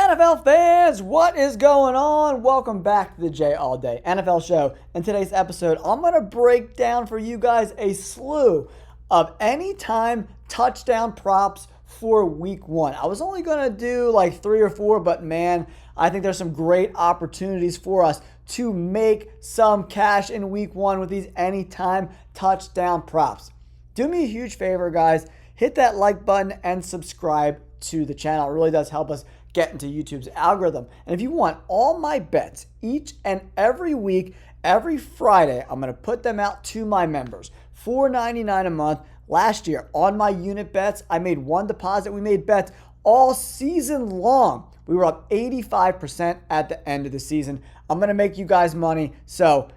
NFL fans, what is going on? Welcome back to the J All Day NFL Show. In today's episode, I'm going to break down for you guys a slew of anytime touchdown props for week one. I was only going to do like 3 or 4, but man, I think there's some great opportunities for us to make some cash in week one with these anytime touchdown props. Do me a huge favor, guys. Hit that like button and subscribe to the channel. It really does help us get into YouTube's algorithm. And if you want all my bets each and every week, every Friday, I'm going to put them out to my members. $4.99 a month. Last year on my unit bets, I made one deposit. We made bets all season long. We were up 85% at the end of the season. I'm going to make you guys money, so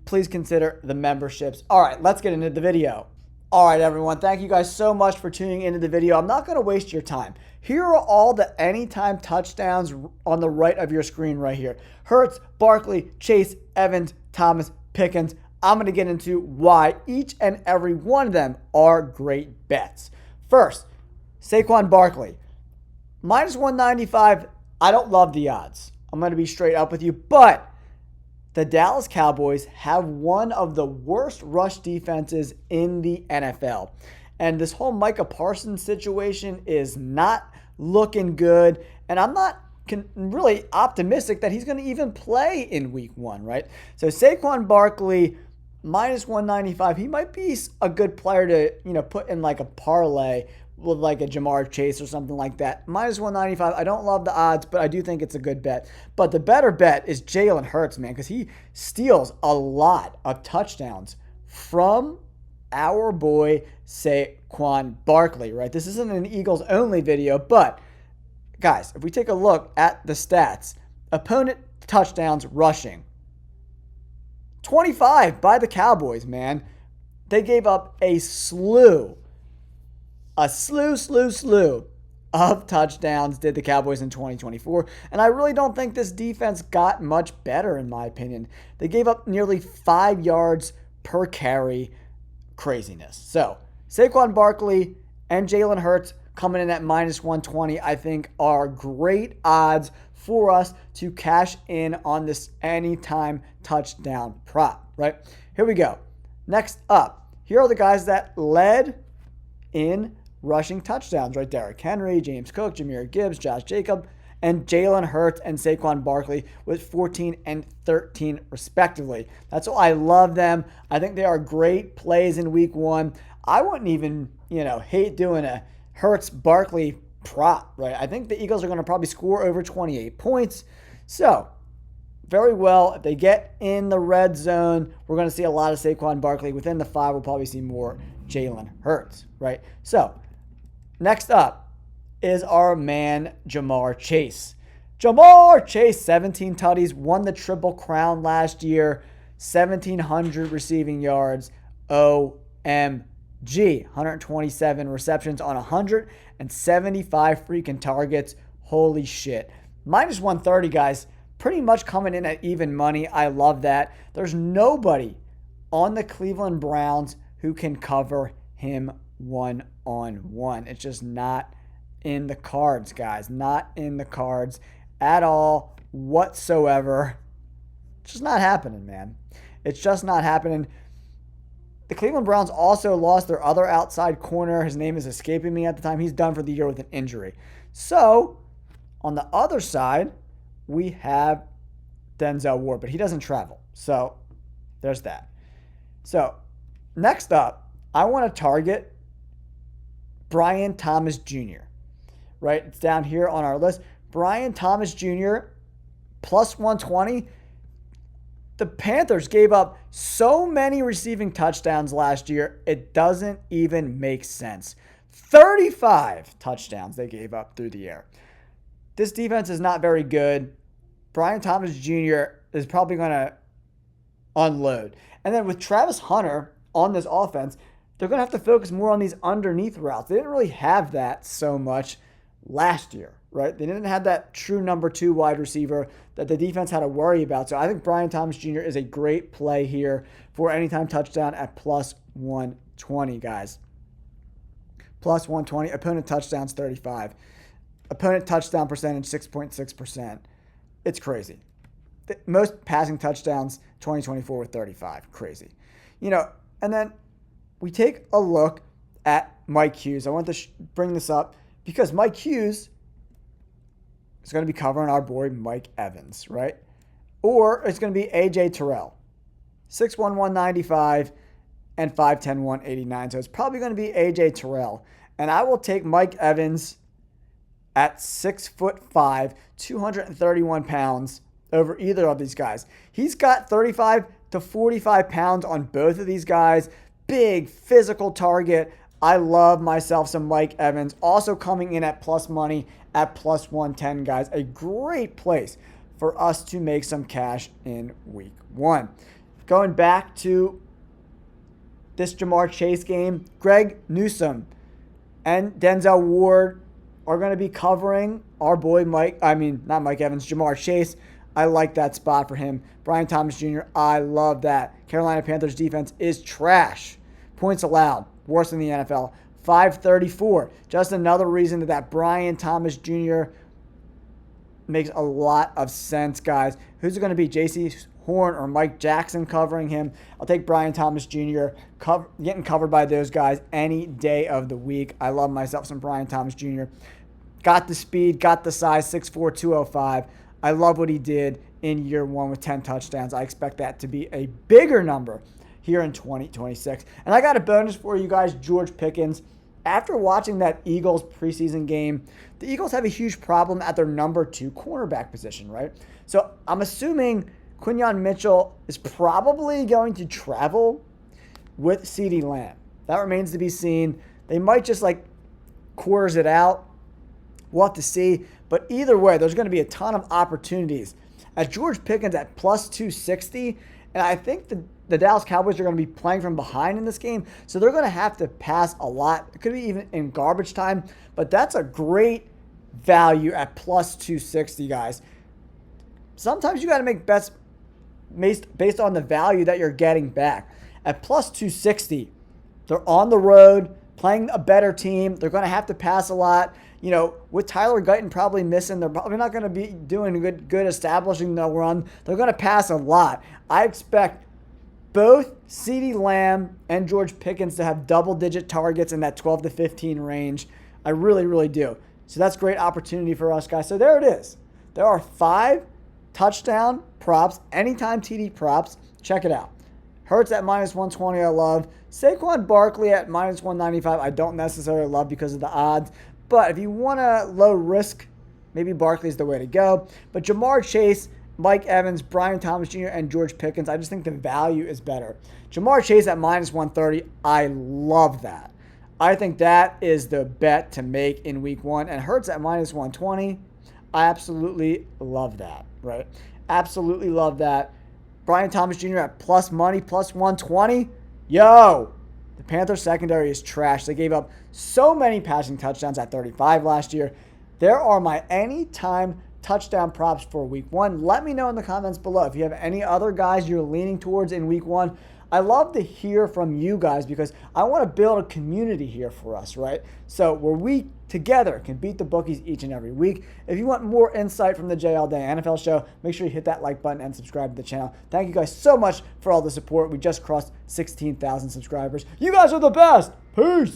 please consider the memberships. All right, let's get into the video. All right, everyone, thank you guys so much for tuning into the video. I'm not going to waste your time. Here are all the anytime touchdowns on the right of your screen right here. Hertz, Barkley, Chase, Evans, Thomas, Pickens. I'm going to get into why each and every one of them are great bets. First, Saquon Barkley. Minus 195, I don't love the odds. I'm going to be straight up with you, but the Dallas Cowboys have one of the worst rush defenses in the NFL. And this whole Micah Parsons situation is not looking good. And I'm not really optimistic that he's going to even play in week one, right? So Saquon Barkley, minus 195, he might be a good player to, put in like a parlay with like a Jamar Chase or something like that. Minus 195, I don't love the odds, but I do think it's a good bet. But the better bet is Jaylen Herz, man, because he steals a lot of touchdowns from our boy Saquon Barkley, right? This isn't an Eagles only video, but guys, if we take a look at the stats, opponent touchdowns rushing, 25 by the Cowboys, man. They gave up a slew of touchdowns did the Cowboys in 2024. And I really don't think this defense got much better, in my opinion. They gave up nearly 5 yards per carry. Craziness. So Saquon Barkley and Jaylen Hertz coming in at minus 120, I think are great odds for us to cash in on this anytime touchdown prop, right? Here we go. Next up, here are the guys that led in rushing touchdowns right there. Derrick Henry, James Cook, Jahmyr Gibbs, Josh Jacobs, and Jaylen Hertz and Saquon Barkley with 14 and 13 respectively. That's why I love them. I think they are great plays in week one. I wouldn't even, hate doing a Hertz Barkley prop, right? I think the Eagles are going to probably score over 28 points. So, very well, if they get in the red zone, we're going to see a lot of Saquon Barkley. Within the 5, we'll probably see more Jaylen Hertz, right? So, next up is our man Jamar Chase. Jamar Chase, 17 tutties, won the Triple Crown last year, 1,700 receiving yards, OMG, 127 receptions on 175 freaking targets. Holy shit. Minus 130, guys, pretty much coming in at even money. I love that. There's nobody on the Cleveland Browns who can cover him one-on-one. It's just not in the cards, guys. Not in the cards at all whatsoever. It's just not happening, man. It's just not happening. The Cleveland Browns also lost their other outside corner. His name is escaping me at the time. He's done for the year with an injury. So, on the other side, we have Denzel Ward, but he doesn't travel. So, there's that. So, next up, I want to target Brian Thomas Jr., right? It's down here on our list. Brian Thomas Jr., plus 120. The Panthers gave up so many receiving touchdowns last year, it doesn't even make sense. 35 touchdowns they gave up through the air. This defense is not very good. Brian Thomas Jr. is probably going to unload. And then with Travis Hunter on this offense, they're going to have to focus more on these underneath routes. They didn't really have that so much last year, right? They didn't have that true number 2 wide receiver that the defense had to worry about. So I think Brian Thomas Jr. is a great play here for anytime touchdown at plus 120, guys. Plus 120. Opponent touchdowns 35. Opponent touchdown percentage, 6.6%. It's crazy. The most passing touchdowns, 2024 with 35. Crazy. And then we take a look at Mike Hughes. I want to bring this up because Mike Hughes is going to be covering our boy Mike Evans, right? Or it's going to be A.J. Terrell, 6'1", 195 and 5'10", 189. So it's probably going to be A.J. Terrell. And I will take Mike Evans at 6'5", 231 pounds over either of these guys. He's got 35 to 45 pounds on both of these guys. Big physical target. I love myself some Mike Evans. Also coming in at plus money at plus 110, guys. A great place for us to make some cash in week one. Going back to this Jamar Chase game, Greg Newsome and Denzel Ward are going to be covering our boy not Mike Evans, Jamar Chase. I like that spot for him. Brian Thomas Jr., I love that. Carolina Panthers defense is trash. Points allowed, worse than the NFL. 534. Just another reason that Brian Thomas Jr. makes a lot of sense, guys. Who's it going to be? J.C. Horn or Mike Jackson covering him? I'll take Brian Thomas Jr. Getting covered by those guys any day of the week. I love myself some Brian Thomas Jr. Got the speed, got the size, 6'4", 205. I love what he did in year one with 10 touchdowns. I expect that to be a bigger number here in 2026. And I got a bonus for you guys, George Pickens. After watching that Eagles preseason game, the Eagles have a huge problem at their number 2 cornerback position, right? So I'm assuming Quinyon Mitchell is probably going to travel with CeeDee Lamb. That remains to be seen. They might just quarters it out. We'll have to see. But either way, there's going to be a ton of opportunities. At George Pickens at plus 260, and I think the Dallas Cowboys are going to be playing from behind in this game, so they're going to have to pass a lot. It could be even in garbage time, but that's a great value at plus 260, guys. Sometimes you got to make bets based on the value that you're getting back. At plus 260, they're on the road, playing a better team. They're going to have to pass a lot. With Tyler Guyton probably missing, they're probably not going to be doing good establishing the run. They're going to pass a lot. I expect both CeeDee Lamb and George Pickens to have double-digit targets in that 12 to 15 range. I really, really do. So that's great opportunity for us, guys. So there it is. There are 5 touchdown props, anytime TD props. Check it out. Hertz at minus 120, I love. Saquon Barkley at minus 195, I don't necessarily love because of the odds. But if you want a low risk, maybe Barkley's the way to go. But Jamar Chase, Mike Evans, Brian Thomas Jr., and George Pickens, I just think the value is better. Jamar Chase at minus 130, I love that. I think that is the bet to make in week one. And Hertz at minus 120, I absolutely love that, right? Absolutely love that. Brian Thomas Jr. at plus money, plus 120. Yo, the Panthers secondary is trash. They gave up so many passing touchdowns at 35 last year. There are my anytime touchdown props for week one. Let me know in the comments below if you have any other guys you're leaning towards in week one. I love to hear from you guys because I want to build a community here for us, right? So where we together can beat the bookies each and every week. If you want more insight from the J All Day NFL show, make sure you hit that like button and subscribe to the channel. Thank you guys so much for all the support. We just crossed 16,000 subscribers. You guys are the best. Peace.